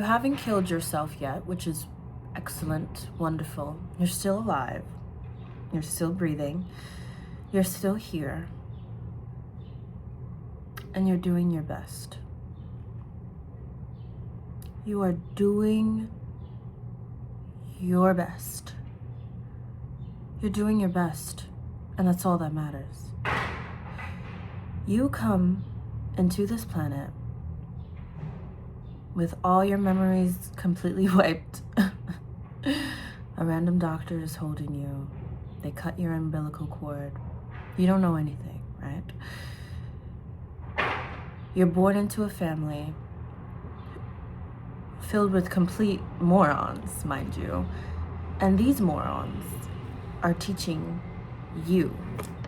You haven't killed yourself yet, which is excellent, wonderful. You're still alive. You're still breathing. You're still here. And you're doing your best. You are doing your best. You're doing your best. And that's all that matters. You come into this planet with all your memories completely wiped. A random doctor is holding you. They cut your umbilical cord. You don't know anything, right? You're born into a family filled with complete morons, mind you. And these morons are teaching you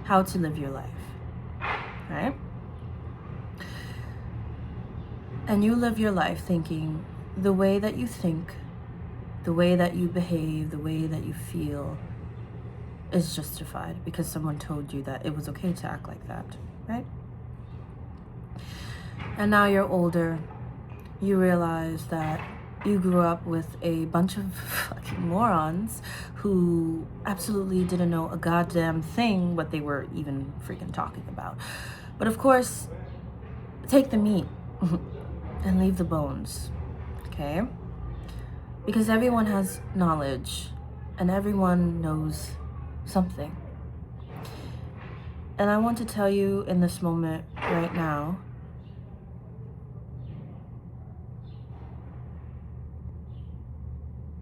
how to live your life, right? And you live your life thinking the way that you think, the way that you behave, the way that you feel is justified because someone told you that it was okay to act like that, right? And now you're older, you realize that you grew up with a bunch of fucking morons who absolutely didn't know a goddamn thing what they were even freaking talking about. But of course, take the meat and leave the bones, okay? Because everyone has knowledge and everyone knows something. And I want to tell you in this moment right now,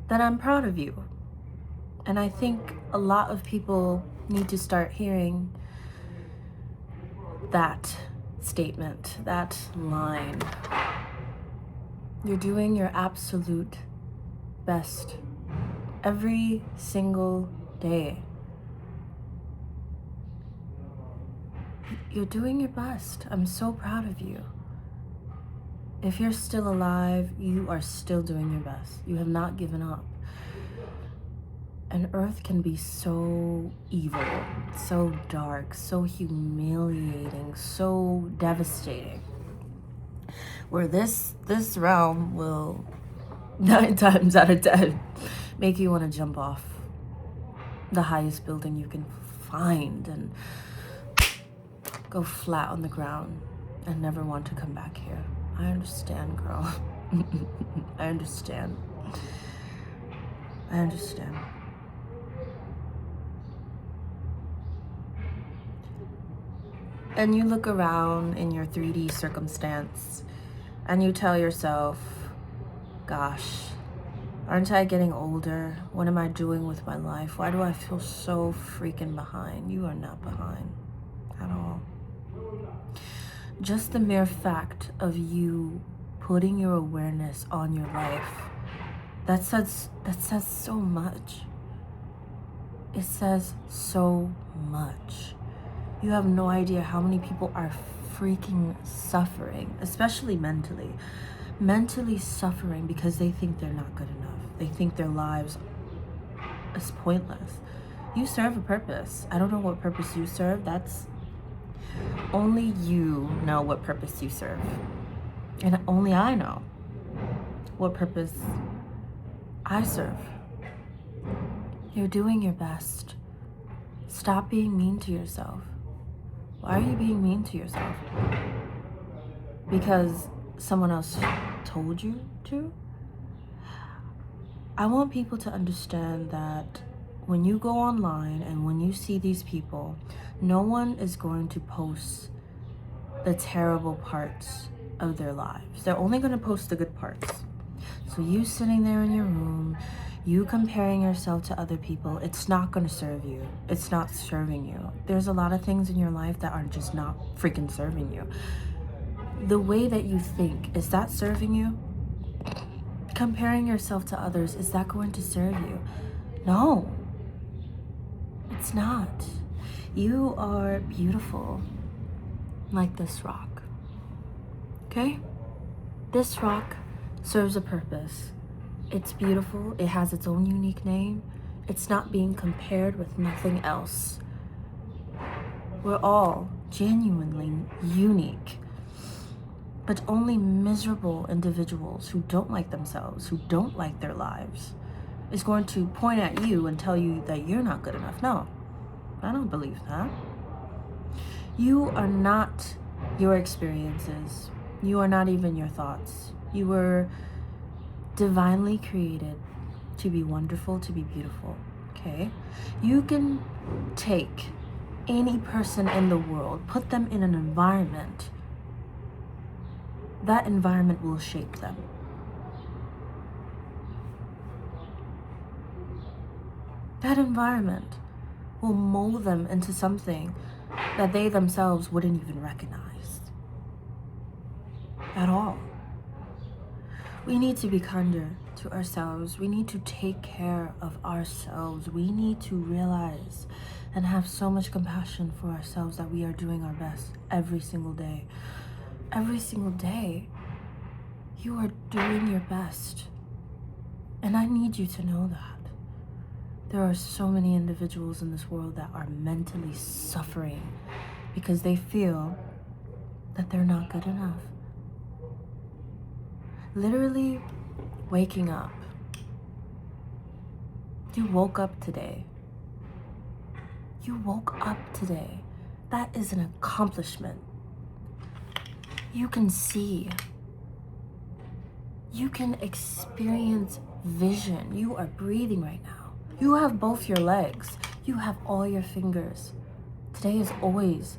that I'm proud of you. And I think a lot of people need to start hearing that statement, that line. You're doing your absolute best every single day. You're doing your best. I'm so proud of you. If you're still alive, you are still doing your best. You have not given up. And Earth can be so evil, so dark, so humiliating, so devastating. Where this realm will 9 times out of 10 make you want to jump off the highest building you can find and go flat on the ground and never want to come back here. I understand, girl. I understand. I understand. And you look around in your 3D circumstance and you tell yourself, gosh, aren't I getting older? What am I doing with my life? Why do I feel so freaking behind? You are not behind at all. Just the mere fact of you putting your awareness on your life, that says so much. It says so much. You have no idea how many people are freaking suffering, especially mentally. Mentally suffering because they think they're not good enough. They think their lives is pointless. You serve a purpose. I don't know what purpose you serve. That's only you know what purpose you serve. And only I know what purpose I serve. You're doing your best. Stop being mean to yourself. Why are you being mean to yourself? Because someone else told you to? I want people to understand that when you go online and when you see these people, no one is going to post the terrible parts of their lives. They're only going to post the good parts. So you sitting there in your room, you comparing yourself to other people, it's not going to serve you. It's not serving you. There's a lot of things in your life that are just not freaking serving you. The way that you think, is that serving you? Comparing yourself to others, is that going to serve you? No, it's not. You are beautiful like this rock, okay? This rock serves a purpose. It's beautiful. It has its own unique name. It's not being compared with nothing else. We're all genuinely unique. But only miserable individuals who don't like themselves, who don't like their lives, is going to point at you and tell you that you're not good enough. No, I don't believe that. You are not your experiences. You are not even your thoughts. You were divinely created to be wonderful, to be beautiful, okay? You can take any person in the world, put them in an environment. That environment will shape them. That environment will mold them into something that they themselves wouldn't even recognize at all. We need to be kinder to ourselves. We need to take care of ourselves. We need to realize and have so much compassion for ourselves that we are doing our best every single day. Every single day, you are doing your best. And I need you to know that. There are so many individuals in this world that are mentally suffering because they feel that they're not good enough. Literally waking up. You woke up today. You woke up today. That is an accomplishment. You can see. You can experience vision. You are breathing right now. You have both your legs. You have all your fingers. Today is always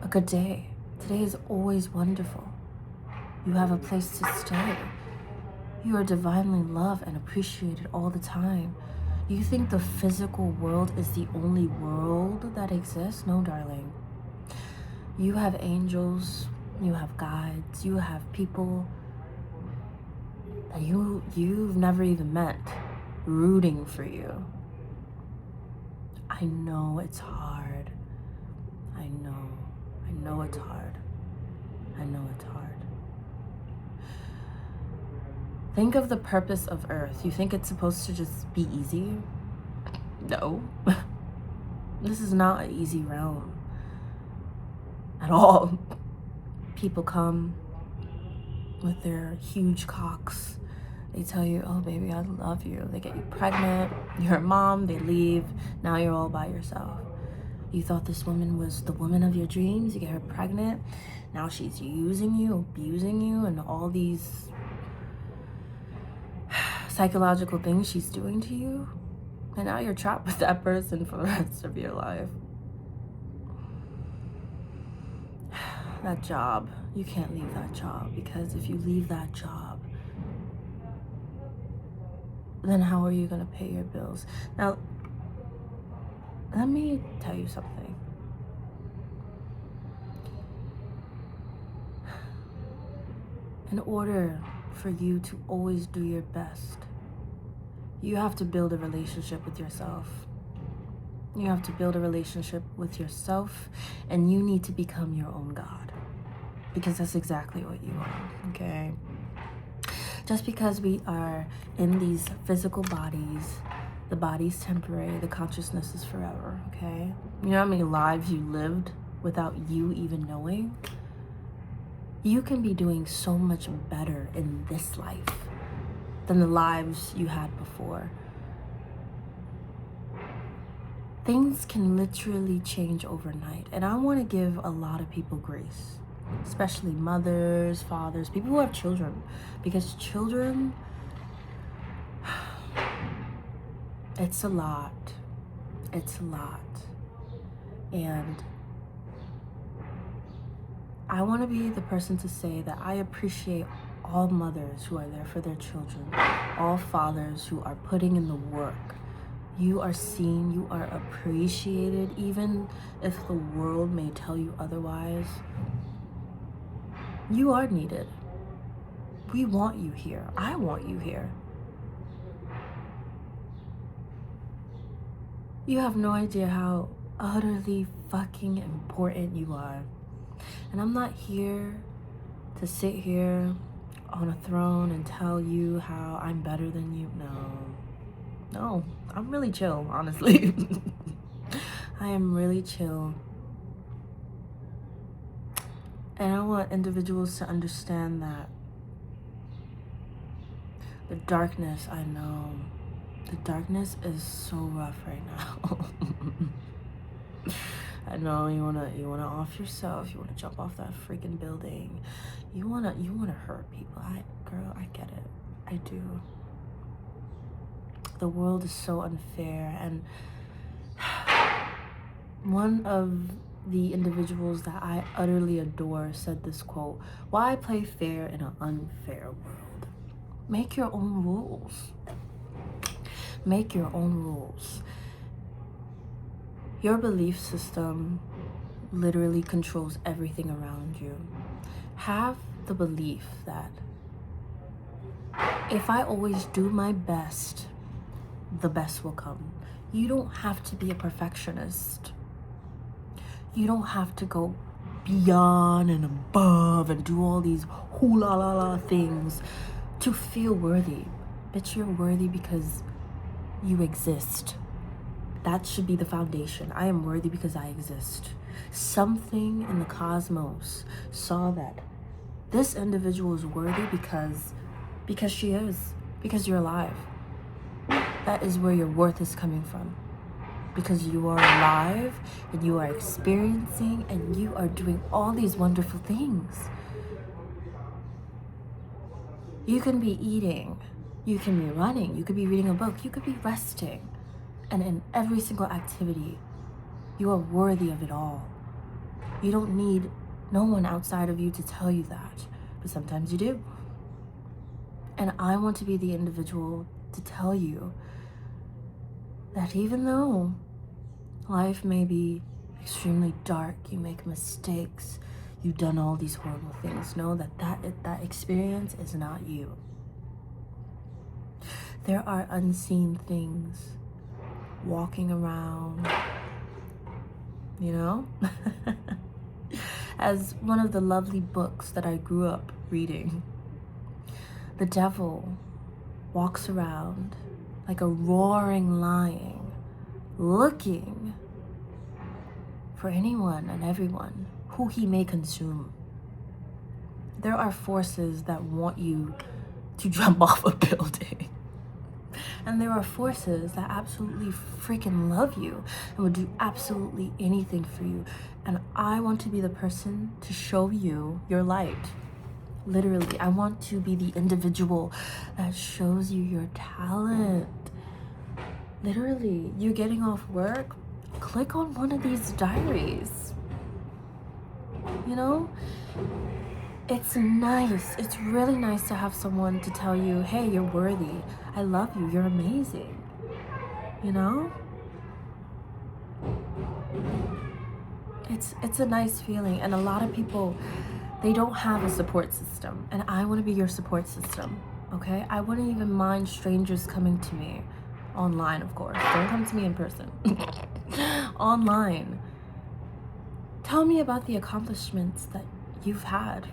a good day. Today is always wonderful. You have a place to stay. You are divinely loved and appreciated all the time. You think the physical world is the only world that exists? No, darling. You have angels, you have guides, you have people that you've never even met rooting for you. I know it's hard. I know it's hard. I know it's hard. Think of the purpose of Earth. You think it's supposed to just be easy? No. This is not an easy realm at all. People come with their huge cocks. They tell you, oh baby, I love you. They get you pregnant, you're a mom, they leave, now you're all by yourself. You thought this woman was the woman of your dreams, you get her pregnant, now she's using you, abusing you, and all these psychological things she's doing to you, and now you're trapped with that person for the rest of your life. That job, you can't leave that job, because if you leave that job, then how are you going to pay your bills? Now, let me tell you something. In order for you to always do your best, you have to build a relationship with yourself. You have to build a relationship with yourself, and you need to become your own God, because that's exactly what you are, okay? Just because we are in these physical bodies, the body's temporary, the consciousness is forever, okay? You know how many lives you lived without you even knowing? You can be doing so much better in this life than the lives you had before. Things can literally change overnight, and I want to give a lot of people grace, especially mothers, fathers, people who have children, because children, it's a lot. It's a lot. And I want to be the person to say that I appreciate all mothers who are there for their children, all fathers who are putting in the work. You are seen, you are appreciated, even if the world may tell you otherwise. You are needed. We want you here. I want you here. You have no idea how utterly fucking important you are. And I'm not here to sit here on a throne and tell you how I'm better than you. No, I'm really chill, honestly. I am really chill. And I want individuals to understand that the darkness, I know, the darkness is so rough right now. I know you wanna off yourself, you wanna jump off that freaking building. You wanna hurt people. Girl, I get it. I do. The world is so unfair, and one of the individuals that I utterly adore said this quote: "Why play fair in an unfair world? Make your own rules. Make your own rules." Your belief system literally controls everything around you. Have the belief that if I always do my best, the best will come. You don't have to be a perfectionist. You don't have to go beyond and above and do all these hoo la la la things to feel worthy. Bitch, you're worthy because you exist. That should be the foundation. I am worthy because I exist. Something in the cosmos saw that this individual is worthy because she is. Because you're alive. That is where your worth is coming from. Because you are alive and you are experiencing and you are doing all these wonderful things. You can be eating, you can be running, you could be reading a book, you could be resting. And in every single activity, you are worthy of it all. You don't need no one outside of you to tell you that, but sometimes you do. And I want to be the individual to tell you that even though life may be extremely dark, you make mistakes, you've done all these horrible things, know that experience is not you. There are unseen things walking around, you know? As one of the lovely books that I grew up reading, the devil walks around like a roaring lion, looking for anyone and everyone who he may consume. There are forces that want you to jump off a building. And there are forces that absolutely freaking love you and would do absolutely anything for you. And I want to be the person to show you your light. Literally, I want to be the individual that shows you your talent. Literally, you're getting off work, click on one of these diaries. You know? It's nice. It's really nice to have someone to tell you, hey, you're worthy. I love you. You're amazing. You know? It's a nice feeling. And a lot of people, they don't have a support system. And I want to be your support system. Okay? I wouldn't even mind strangers coming to me. Online, of course. Don't come to me in person. Online. Tell me about the accomplishments that you've had.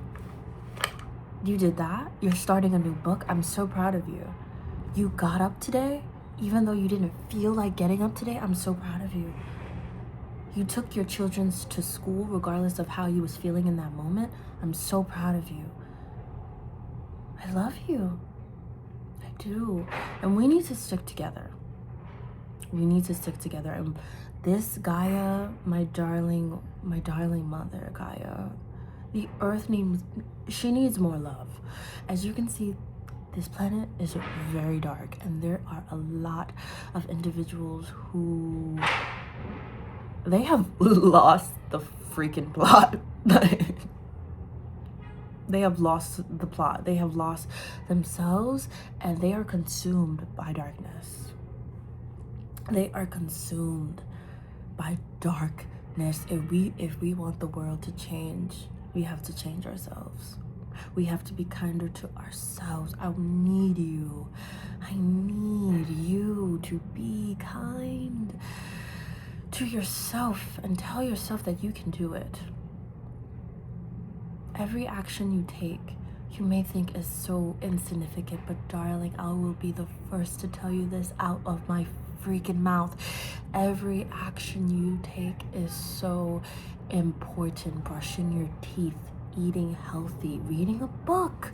You did that. You're starting a new book. I'm so proud of you. You got up today, even though you didn't feel like getting up today. I'm so proud of you. You took your children to school regardless of how you was feeling in that moment. I'm so proud of you. I love you. I do. And we need to stick together. We need to stick together. And this Gaia, my darling mother, Gaia, the earth needs more love. As you can see, this planet is very dark, and there are a lot of individuals who they have lost the freaking plot. They have lost the plot. They have lost themselves, and they are consumed by darkness. They are consumed by darkness. If we want the world to change, we have to change ourselves. We have to be kinder to ourselves. I need you. I need you to be kind to yourself and tell yourself that you can do it. Every action you take, you may think is so insignificant, but darling, I will be the first to tell you this out of my freaking mouth. Every action you take is so important. Brushing your teeth eating healthy, reading a book,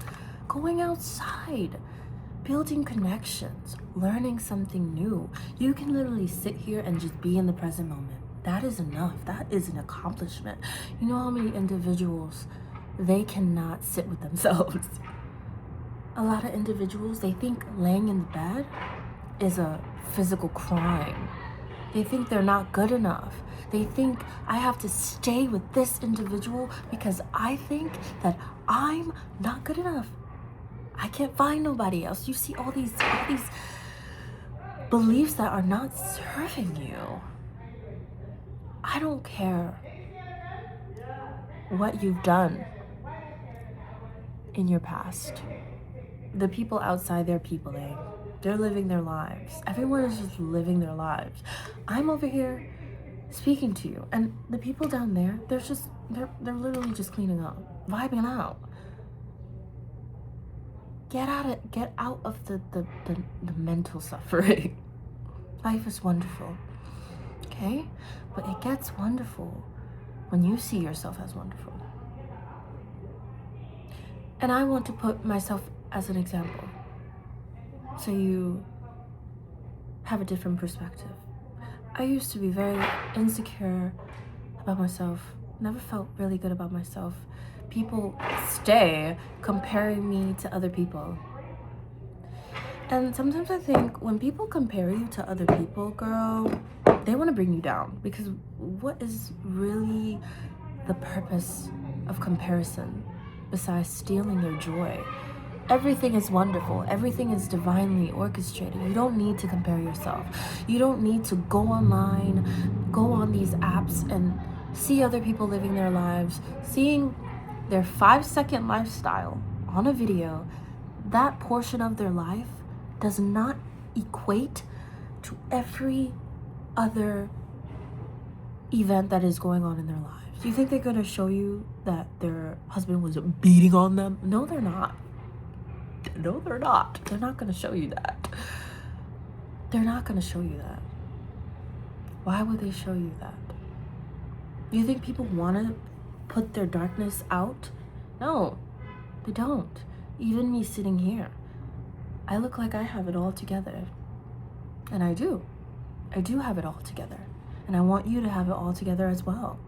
going outside, building connections, learning something new. You can literally sit here and just be in the present moment. That is enough. That is an accomplishment. You know how many individuals, they cannot sit with themselves. A lot of individuals, they think laying in bed is a physical crime. They think they're not good enough. They think I have to stay with this individual because I think that I'm not good enough. I can't find nobody else. You see all these beliefs that are not serving you. I don't care what you've done in your past. The people outside, they're peopling. They're living their lives. Everyone is just living their lives. I'm over here speaking to you, and the people down there, they're literally just cleaning up, vibing out. Get out of the mental suffering. Life is wonderful, okay? But it gets wonderful when you see yourself as wonderful. And I want to put myself as an example, so you have a different perspective. I used to be very insecure about myself, never felt really good about myself. People stay comparing me to other people. And sometimes I think when people compare you to other people, girl, they want to bring you down, because what is really the purpose of comparison besides stealing your joy? Everything is wonderful. Everything is divinely orchestrated. You don't need to compare yourself. You don't need to go online, go on these apps and see other people living their lives, seeing their 5-second lifestyle on a video. That portion of their life does not equate to every other event that is going on in their lives. Do you think they're going to show you that their husband was beating on them? No, they're not. No, they're not. They're not going to show you that. They're not going to show you that. Why would they show you that? Do you think people want to put their darkness out? No, they don't. Even me sitting here, I look like I have it all together. And I do. I do have it all together. And I want you to have it all together as well.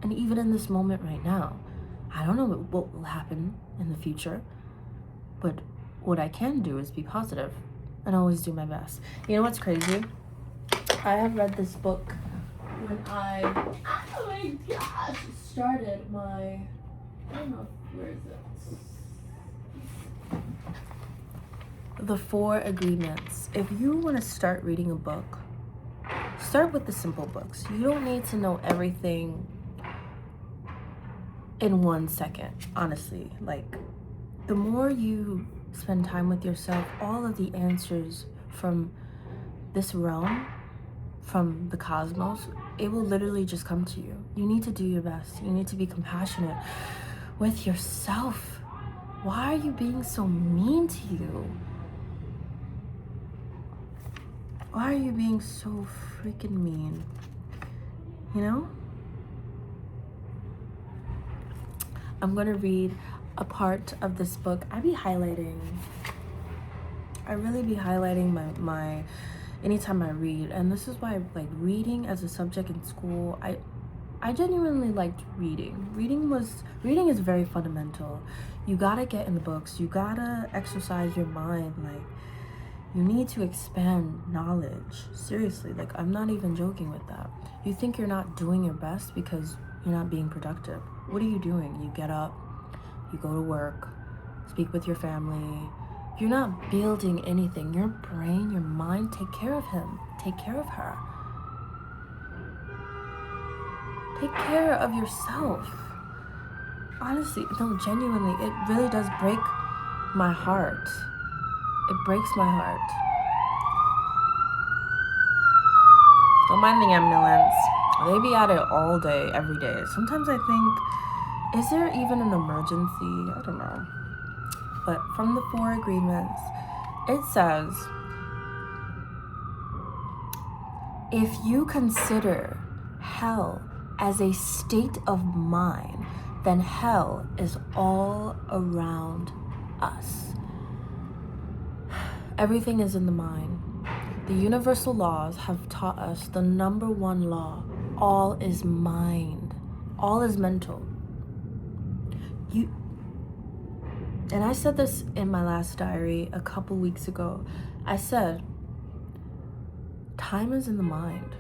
And even in this moment right now, I don't know what will happen in the future. But what I can do is be positive and always do my best. You know what's crazy? I have read this book when I, oh my gosh, started my, I don't know, where is it? The 4 Agreements. If you want to start reading a book, start with the simple books. You don't need to know everything in 1 second, honestly. Like, the more you spend time with yourself, all of the answers from this realm, from the cosmos, it will literally just come to you. You need to do your best. You need to be compassionate with yourself. Why are you being so mean to you? Why are you being so freaking mean? You know? I'm gonna read a part of this book. I really be highlighting my anytime I read. And this is why, like, reading as a subject in school, I genuinely liked reading. Reading is very fundamental. You gotta get in the books. You gotta exercise your mind. Like, you need to expand knowledge. Seriously, like, I'm not even joking with that. You think you're not doing your best because you're not being productive. What are you doing? You get up, you go to work, speak with your family. You're not building anything. Your brain, your mind, take care of him. Take care of her. Take care of yourself. Honestly, no, genuinely, it really does break my heart. It breaks my heart. Don't mind the ambulance. They be at it all day, every day. Sometimes I think, is there even an emergency? I don't know. But from the 4 Agreements, it says, if you consider hell as a state of mind, then hell is all around us. Everything is in the mind. The universal laws have taught us the number one law: all is mind, all is mental. And I said this in my last diary a couple weeks ago. I said, time is in the mind.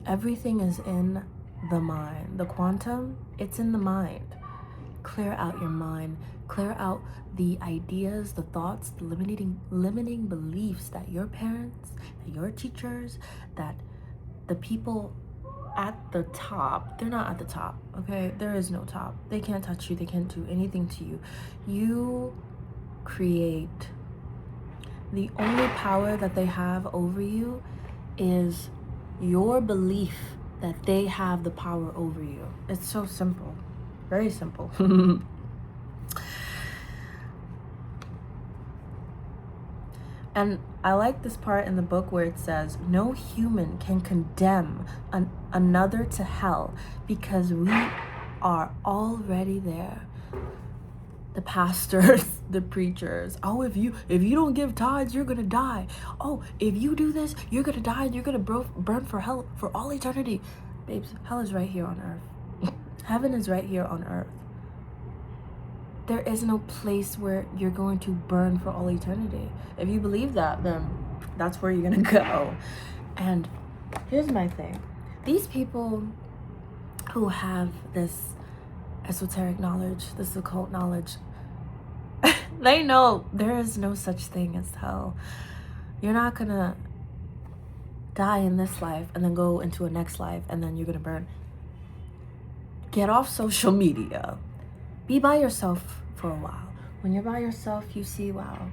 Everything is in the mind. The quantum, it's in the mind. Clear out your mind. Clear out the ideas, the thoughts, the limiting beliefs that your parents, that your teachers, that the people at the top, they're not at the top, okay? There is no top. They can't touch you. They can't do anything to you. You create. The only power that they have over you is your belief that they have the power over you. It's so simple. Very simple. And I like this part in the book where it says, no human can condemn another to hell because we are already there. The pastors, the preachers, oh, if you don't give tithes, you're gonna die. Oh, if you do this, you're gonna die and you're gonna burn for hell for all eternity. Babes, hell is right here on earth. Heaven is right here on earth. There is no place where you're going to burn for all eternity. If you believe that, then that's where you're gonna go. And here's my thing. These people who have this esoteric knowledge, this occult knowledge, they know there is no such thing as hell. You're not gonna die in this life and then go into a next life and then you're gonna burn. Get off social media. Be by yourself for a while. When you're by yourself, you see, wow,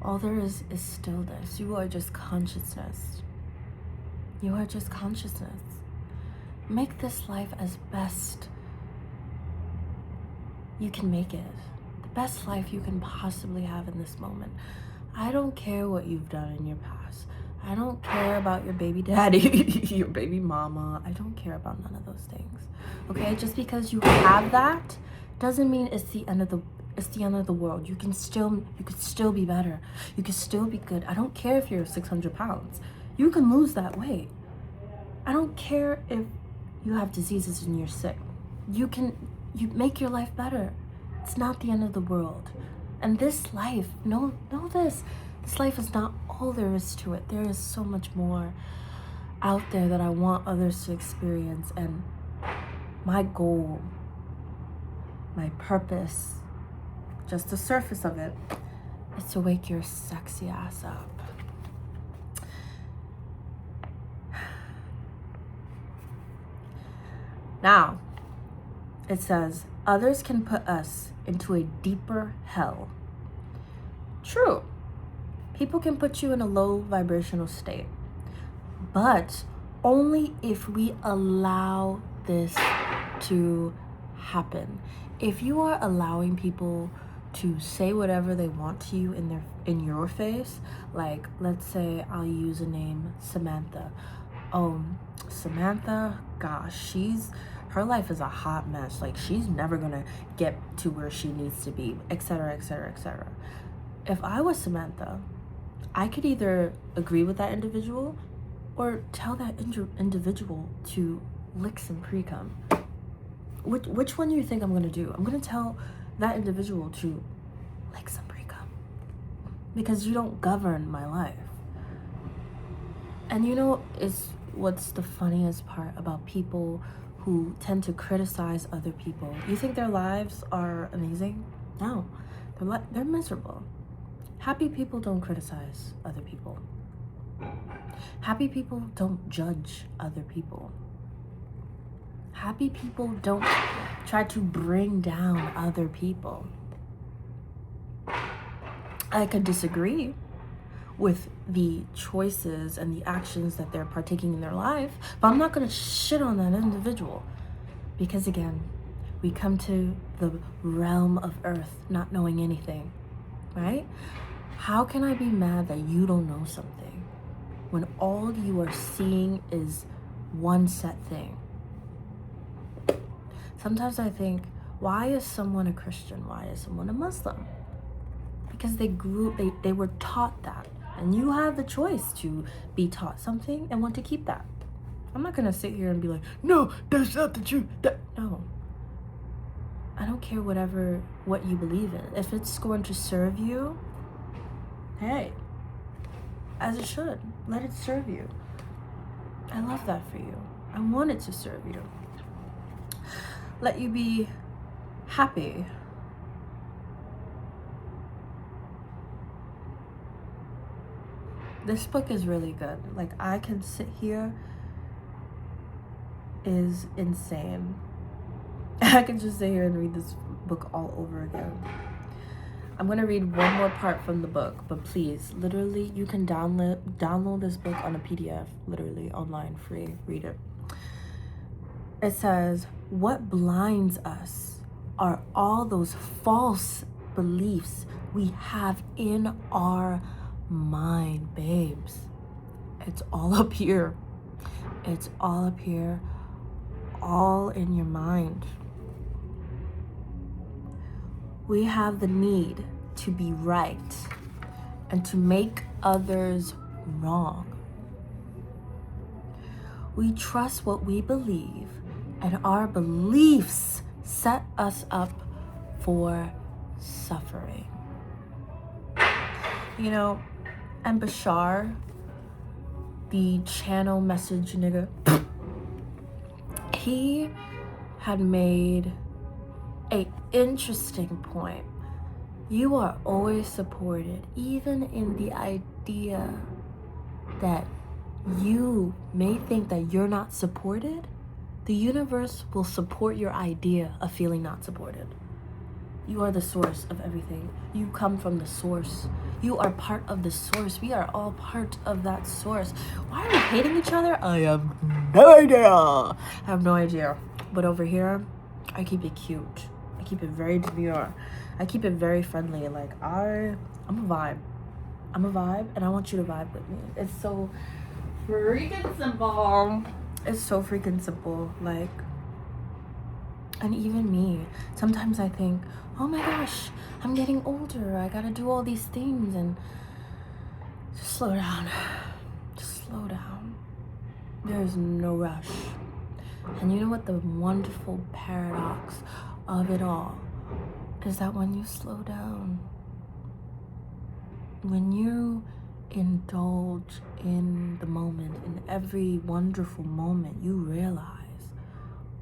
all there is stillness. You are just consciousness. You are just consciousness. Make this life as best you can make it. The best life you can possibly have in this moment. I don't care what you've done in your past. I don't care about your baby daddy, your baby mama. I don't care about none of those things. Okay? Just because you have that doesn't mean it's the end of the world. You could still be better. You could still be good. I don't care if you're 600 pounds. You can lose that weight. I don't care if you have diseases and you're sick. You make your life better. It's not the end of the world. And this life, know this life is not all there is to it. There is so much more out there that I want others to experience. And my goal, my purpose, just the surface of it, is to wake your sexy ass up. Now, it says, others can put us into a deeper hell. True. People can put you in a low vibrational state, but only if we allow this to happen. If you are allowing people to say whatever they want to you in your face, like, let's say I'll use a name, Samantha. Oh, Samantha, gosh, her life is a hot mess. Like, she's never gonna get to where she needs to be, etc., etc., etc. If I was Samantha, I could either agree with that individual or tell that individual to lick some pre-cum. Which one do you think I'm gonna do? I'm gonna tell that individual to lick some pre-cum because you don't govern my life. And you know, what's the funniest part about people who tend to criticize other people? You think their lives are amazing? No, they're miserable. Happy people don't criticize other people. Happy people don't judge other people. Happy people don't try to bring down other people. I could disagree with the choices and the actions that they're partaking in their life, but I'm not going to shit on that individual. Because again, we come to the realm of earth not knowing anything, right? How can I be mad that you don't know something when all you are seeing is one set thing? Sometimes I think, why is someone a Christian? Why is someone a Muslim? Because they were taught that. And you have the choice to be taught something and want to keep that. I'm not gonna sit here and be like, no, that's not the truth. No. I don't care what you believe in. If it's going to serve you, hey, as it should. Let it serve you. I love that for you. I want it to serve you. Let you be happy. This book is really good. Like, I can sit here, is insane. I can just sit here and read this book all over again. I'm gonna read one more part from the book, but please, literally, you can download this book on a PDF, literally online, free. Read it. It says, what blinds us are all those false beliefs we have in our mind, babes. It's all up here. It's all up here, all in your mind. We have the need to be right and to make others wrong. We trust what we believe, and our beliefs set us up for suffering. You know, and Bashar, the channel message nigga, he had made an interesting point. You are always supported, even in the idea that you may think that you're not supported. The universe will support your idea of feeling not supported. You are the source of everything. You come from the source. You are part of the source. We are all part of that source. Why are we hating each other? I have no idea. I have no idea. But over here, I keep it cute. I keep it very demure. I keep it very friendly. Like, I'm a vibe. I'm a vibe, and I want you to vibe with me. It's so freaking simple. It's so freaking simple. Like, and even me, sometimes I think, oh my gosh, I'm getting older. I gotta do all these things, and just slow down. Just slow down. There's no rush. And you know what the wonderful paradox of it all is, that when you slow down, when you indulge in the moment, in every wonderful moment, you realize,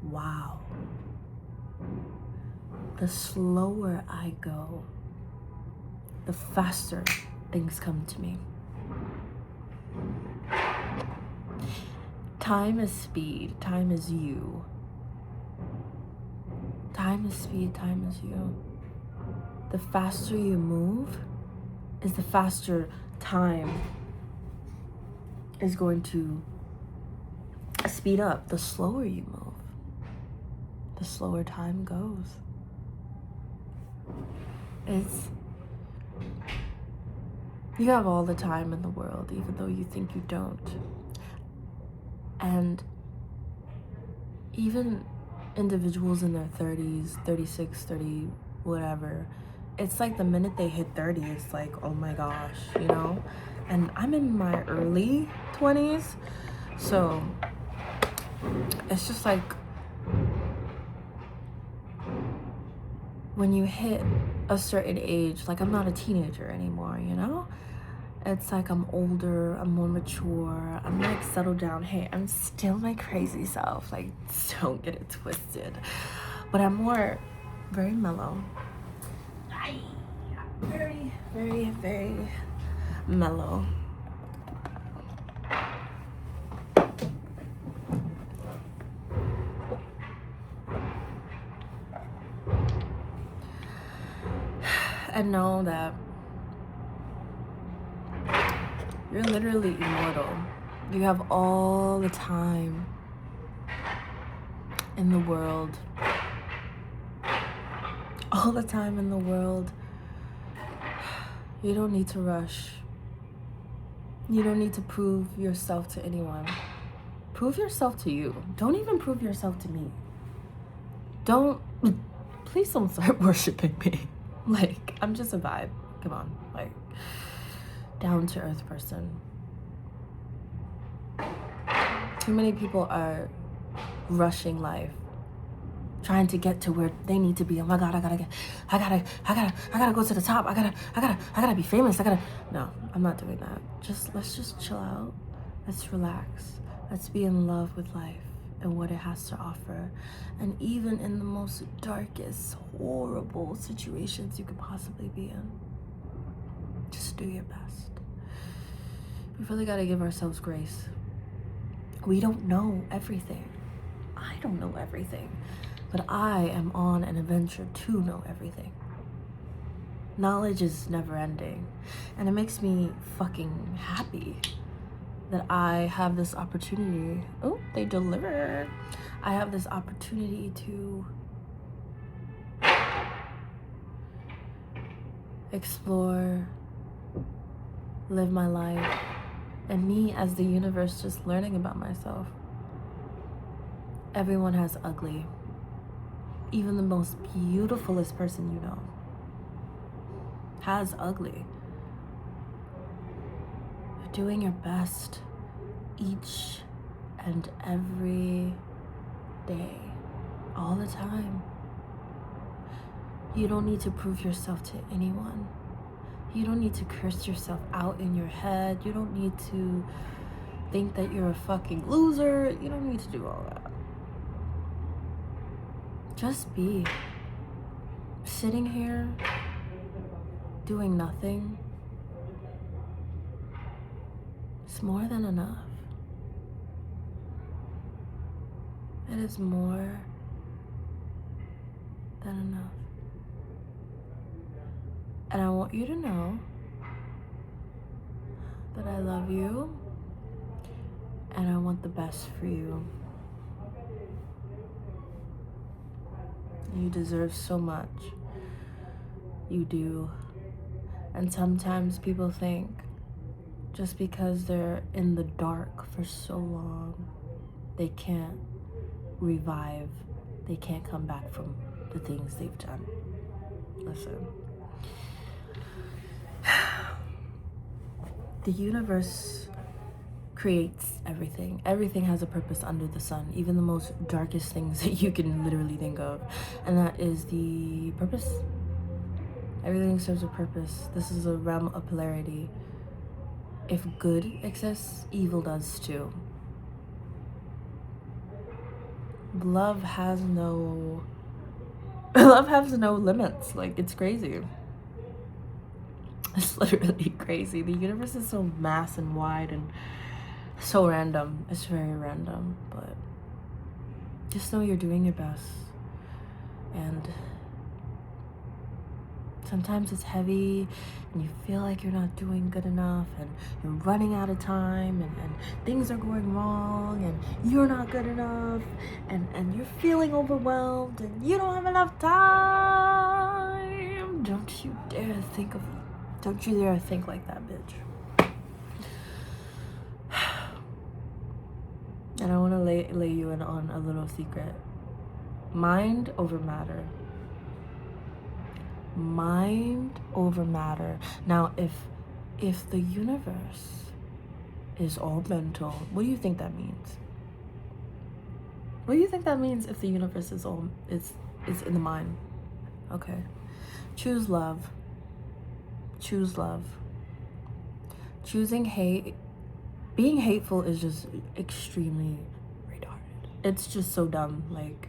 wow, the slower I go, the faster things come to me. Time is speed, time is you. Time is speed, time is you. The faster you move is the faster time is going to speed up. The slower you move, the slower time goes. You have all the time in the world, even though you think you don't. And even individuals in their 30s, 36, 30, whatever, it's like the minute they hit 30, it's like, oh my gosh, you know? And I'm in my early 20s, so it's just like, when you hit a certain age, like, I'm not a teenager anymore, you know? It's like I'm older, I'm more mature, I'm like settled down. Hey, I'm still my crazy self, like, don't get it twisted. But I'm more very mellow. Very, very, very mellow. And know that you're literally immortal. You have all the time in the world. All the time in the world. You don't need to rush. You don't need to prove yourself to anyone. Prove yourself to you. Don't even prove yourself to me. Don't, please don't start worshiping me. Like, I'm just a vibe. Come on, like, down to earth person. Too many people are rushing life, trying to get to where they need to be. Oh my God, I gotta go to the top. I gotta be famous. No, I'm not doing that. Let's just chill out. Let's relax. Let's be in love with life and what it has to offer. And even in the most darkest, horrible situations you could possibly be in, just do your best. We really gotta give ourselves grace. We don't know everything. I don't know everything. But I am on an adventure to know everything. Knowledge is never ending. And it makes me fucking happy that I have this opportunity. Oh, they delivered. I have this opportunity to explore, live my life, and me as the universe just learning about myself. Everyone has ugly. Even the most beautifulest person you know has ugly. You're doing your best each and every day, all the time. You don't need to prove yourself to anyone. You don't need to curse yourself out in your head. You don't need to think that you're a fucking loser. You don't need to do all that. Just be. Sitting here, doing nothing, it's more than enough. It is more than enough. And I want you to know that I love you and I want the best for you. You deserve so much. You do. And sometimes people think just because they're in the dark for so long, they can't revive. They can't come back from the things they've done. Listen. The universe creates everything. Everything has a purpose under the sun, even the most darkest things that you can literally think of. And that is the purpose. Everything serves a purpose. This is a realm of polarity. If good exists, evil does too. Love has no limits. Like, it's crazy. It's literally crazy. The universe is so vast and wide and so random. It's very random, but just know you're doing your best. And sometimes it's heavy and you feel like you're not doing good enough and you're running out of time and things are going wrong and you're not good enough and you're feeling overwhelmed and you don't have enough time. Don't you dare think like that, bitch. And I want to lay you in on a little secret. Mind over matter. Mind over matter. Now, if the universe is all mental, what do you think that means? What do you think that means if the universe is in the mind? Okay. Choose love. Choose love. Choosing hate. Being hateful is just extremely retarded. It's just so dumb. Like,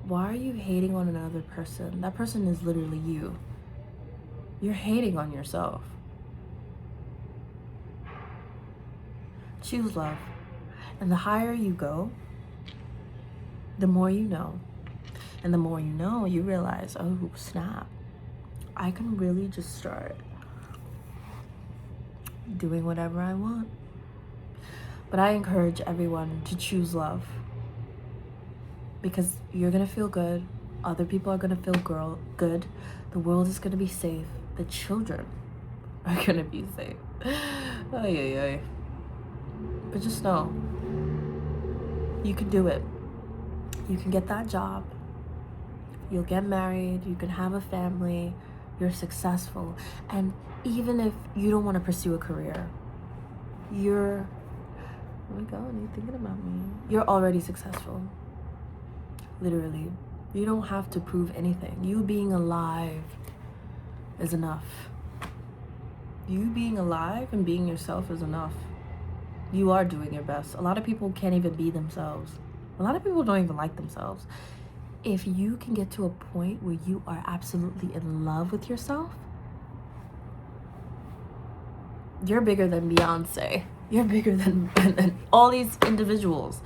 why are you hating on another person? That person is literally you. You're hating on yourself. Choose love. And the higher you go, the more you know. And the more you know, you realize, oh, snap. I can really just start doing whatever I want. But I encourage everyone to choose love. Because you're gonna feel good. Other people are gonna feel good. The world is gonna be safe. The children are gonna be safe. Ay, ay, ay. But just know, you can do it. You can get that job. You'll get married. You can have a family. You're successful. And even if you don't want to pursue a career, you're, oh my God, are you thinking about me? You're already successful. Literally. You don't have to prove anything. You being alive is enough. You being alive and being yourself is enough. You are doing your best. A lot of people can't even be themselves. A lot of people don't even like themselves. If you can get to a point where you are absolutely in love with yourself, you're bigger than Beyonce. You're bigger than all these individuals.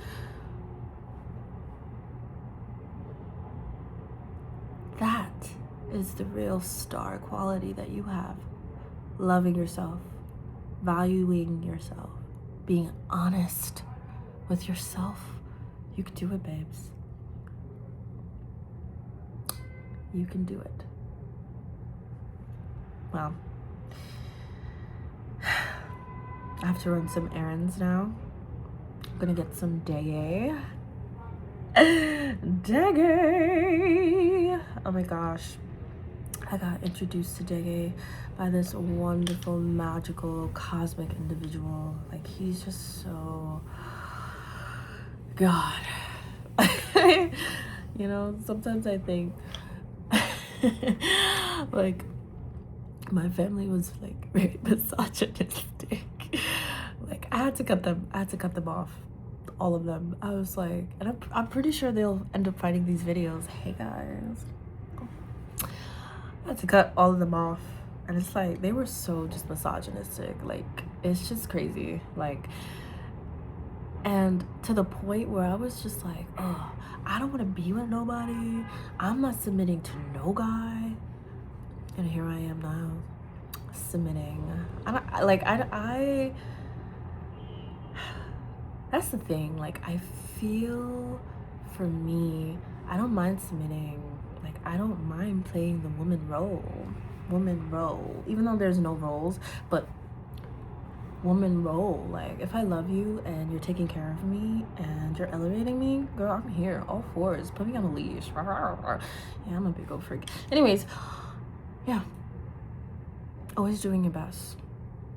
That is the real star quality that you have. Loving yourself, valuing yourself, being honest with yourself. You can do it, babes. You can do it. Well, I have to run some errands now. I'm gonna get some Dege. Dege! Oh my gosh. I got introduced to Dege by this wonderful, magical, cosmic individual. Like, he's just so... God. You know, sometimes I think like my family was like very misogynistic. Like I had to cut them off, all of them. I was like, and I'm pretty sure they'll end up finding these videos. Hey guys, I had to cut all of them off, and it's like they were so just misogynistic. Like it's just crazy. Like, and to the point where I was just like, oh, I don't want to be with nobody. I'm not submitting to no guy. And here I am now, submitting. I that's the thing. Like, I feel for me, I don't mind submitting. Like, I don't mind playing the woman role, even though there's no roles, but woman role. Like, if I love you and you're taking care of me and you're elevating me, girl, I'm here, all fours, put me on a leash. Yeah, I'm a big old freak. Anyways, yeah, always doing your best,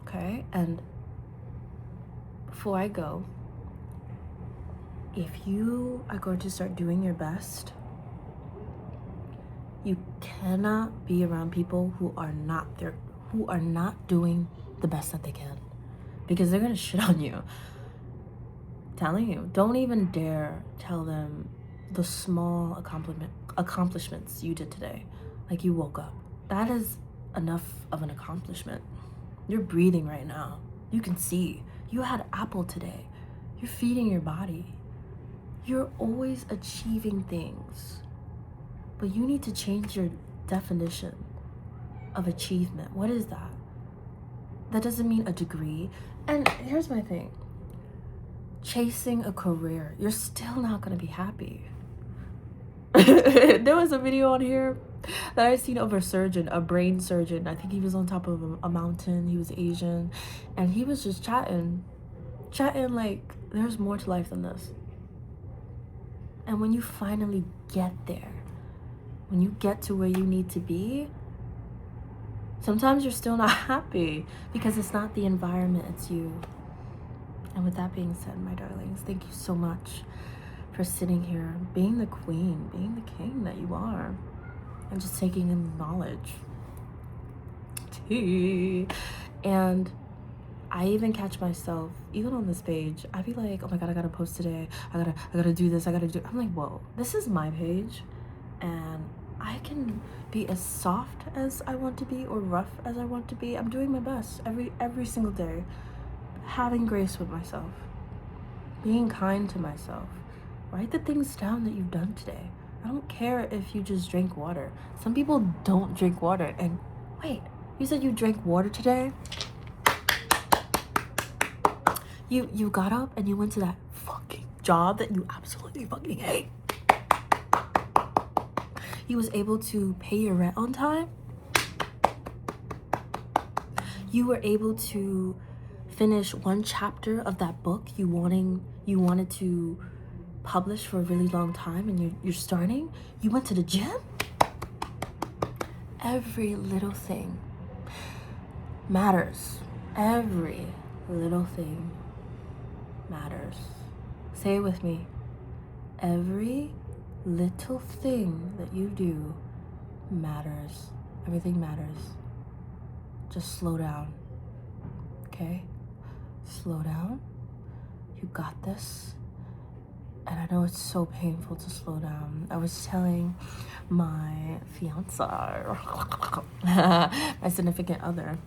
okay? And before I go, if you are going to start doing your best, you cannot be around people who are not there, who are not doing the best that they can, because they're gonna shit on you. Telling you, don't even dare tell them the small accomplishments you did today. Like, you woke up. That is enough of an accomplishment. You're breathing right now. You can see. You had apple today. You're feeding your body. You're always achieving things. But you need to change your definition of achievement. What is that? That doesn't mean a degree. And here's my thing. Chasing a career, you're still not gonna be happy. There was a video on here that I seen of a surgeon, a brain surgeon. I think he was on top of a mountain. He was Asian, and he was just chatting like there's more to life than this. And when you finally get there, when you get to where you need to be, sometimes you're still not happy because it's not the environment, it's you. And with that being said, my darlings, thank you so much for sitting here, being the queen, being the king that you are, and just taking in knowledge. Tea. And I even catch myself, even on this page, I'd be like, oh my God, I gotta post today. I gotta do this, I'm like, whoa, this is my page. And I can be as soft as I want to be or rough as I want to be. I'm doing my best every single day. Having grace with myself. Being kind to myself. Write the things down that you've done today. I don't care if you just drink water. Some people don't drink water. And wait, you said you drank water today? You got up and you went to that fucking job that you absolutely fucking hate. You was able to pay your rent on time. You were able to finish one chapter of that book you wanted to published for a really long time and you're starting, you went to the gym. Every little thing matters. Every little thing matters. Say it with me. Every little thing that you do matters. Everything matters. Just slow down. Okay? Slow down. You got this. And I know it's so painful to slow down. I was telling my fiance, my significant other,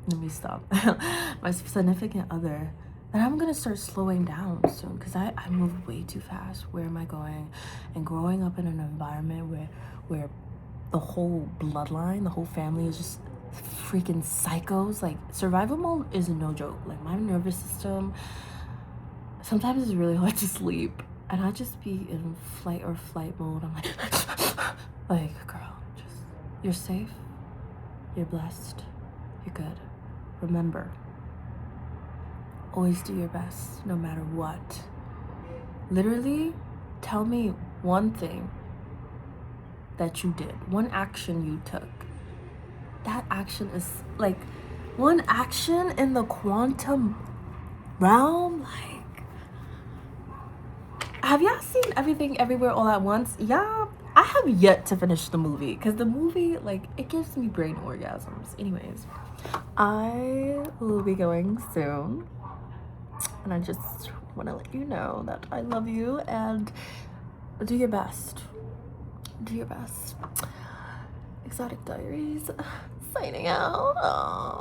let me stop, my significant other, that I'm gonna start slowing down soon because I move way too fast. Where am I going? And growing up in an environment where the whole bloodline, the whole family is just freaking psychos. Like, survival mode is no joke. Like, my nervous system, sometimes it's really hard to sleep. And I just be in flight mode. I'm like, girl, just, you're safe. You're blessed. You're good. Remember, always do your best, no matter what. Literally, tell me one thing that you did, one action you took. That action is like one action in the quantum realm. Like, have y'all seen Everything Everywhere All at Once? Yeah, I have yet to finish the movie because the movie, like, it gives me brain orgasms. Anyways, I will be going soon, and I just want to let you know that I love you and do your best. Do your best. Exotic Diaries signing out. Aww.